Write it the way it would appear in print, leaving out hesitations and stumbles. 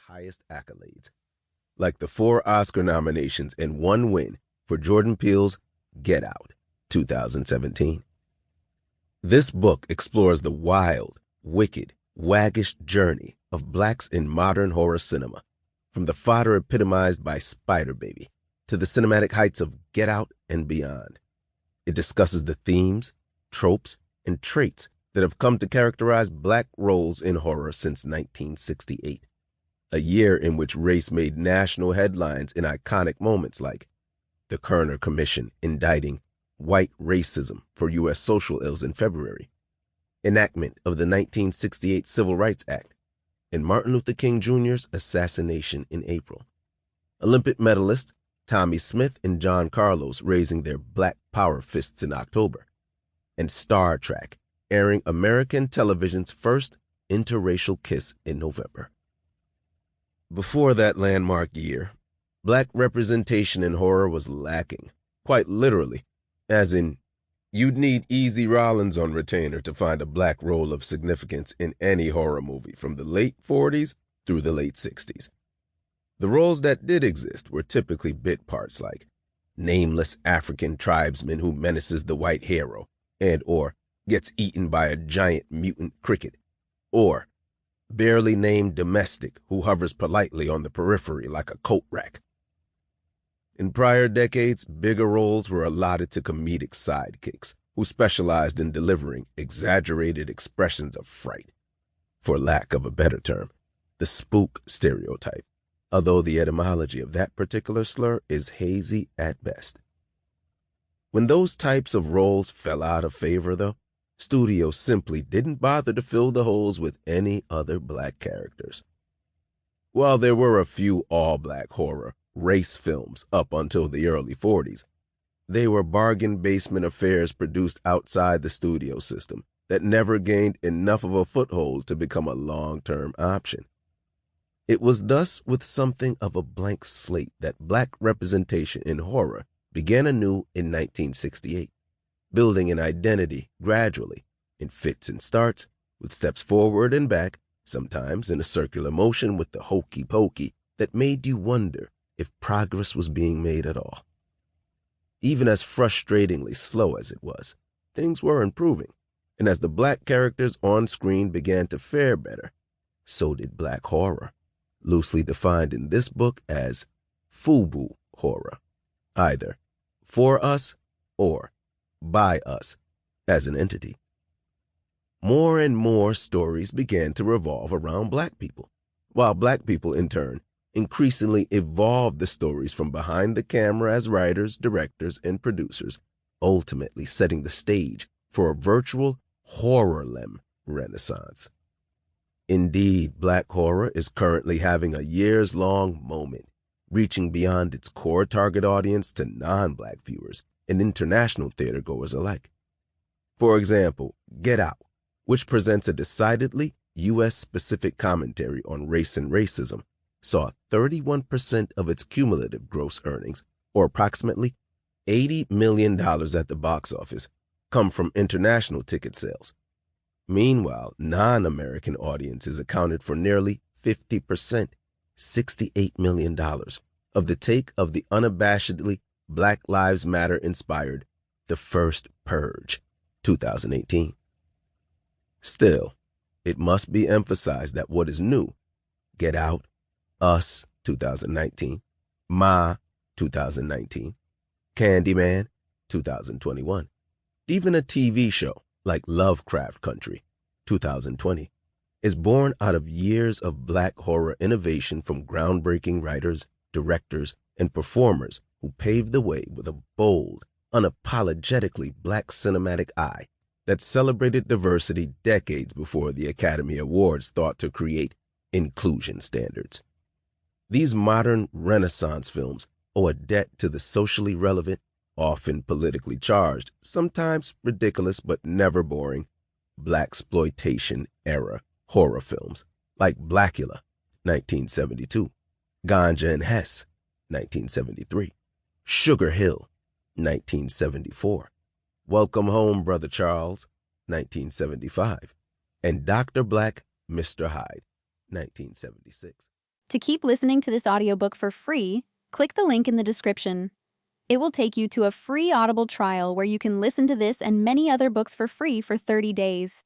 highest accolades, like the 4 Oscar nominations and 1 win for Jordan Peele's Get Out, 2017. This book explores the wild, wicked, waggish journey of blacks in modern horror cinema, from the fodder epitomized by Spider Baby to the cinematic heights of Get Out and beyond. It discusses the themes, tropes, and traits that have come to characterize black roles in horror since 1968, a year in which race made national headlines in iconic moments like the Kerner Commission indicting white racism for U.S. social ills in February, enactment of the 1968 Civil Rights Act, and Martin Luther King Jr.'s assassination in April. Olympic medalists Tommy Smith and John Carlos raising their black power fists in October, and Star Trek airing American television's first interracial kiss in November. Before that landmark year, black representation in horror was lacking, quite literally, as in, you'd need Easy Rollins on retainer to find a black role of significance in any horror movie from the late 40s through the late 60s. The roles that did exist were typically bit parts like nameless African tribesman who menaces the white hero and or gets eaten by a giant mutant cricket, or barely named domestic who hovers politely on the periphery like a coat rack. In prior decades, bigger roles were allotted to comedic sidekicks who specialized in delivering exaggerated expressions of fright. For lack of a better term, the spook stereotype, although the etymology of that particular slur is hazy at best. When those types of roles fell out of favor, though, studios simply didn't bother to fill the holes with any other black characters. While there were a few all-black horror race films up until the early 40s, they were bargain basement affairs produced outside the studio system that never gained enough of a foothold to become a long-term option. It was thus with something of a blank slate that black representation in horror began anew in 1968, building an identity gradually, in fits and starts, with steps forward and back, sometimes in a circular motion with the hokey-pokey that made you wonder if progress was being made at all. Even as frustratingly slow as it was, things were improving, and as the black characters on screen began to fare better, so did black horror, loosely defined in this book as FUBU horror, either for us or by us as an entity. More and more stories began to revolve around black people, while black people, in turn, increasingly evolved the stories from behind the camera as writers, directors, and producers, ultimately setting the stage for a virtual horror-lem renaissance. Indeed, black horror is currently having a years-long moment, reaching beyond its core target audience to non-black viewers and international theatergoers alike. For example, Get Out, which presents a decidedly U.S.-specific commentary on race and racism, saw 31% of its cumulative gross earnings, or approximately $80 million at the box office, come from international ticket sales. Meanwhile, non-American audiences accounted for nearly 50%, $68 million, of the take of the unabashedly Black Lives Matter-inspired The First Purge, 2018. Still, it must be emphasized that what is new, Get Out, Us, 2019, Ma, 2019, Candyman, 2021, even a TV show like Lovecraft Country, 2020, is born out of years of black horror innovation from groundbreaking writers, directors, and performers who paved the way with a bold, unapologetically black cinematic eye that celebrated diversity decades before the Academy Awards thought to create inclusion standards. These modern Renaissance films owe a debt to the socially relevant, often politically charged, sometimes ridiculous but never boring, blaxploitation era horror films like Blackula, 1972, Ganja and Hess, 1973, Sugar Hill, 1974, Welcome Home, Brother Charles, 1975, and Dr. Black, Mr. Hyde, 1976. To keep listening to this audiobook for free, click the link in the description. It will take you to a free Audible trial where you can listen to this and many other books for free for 30 days.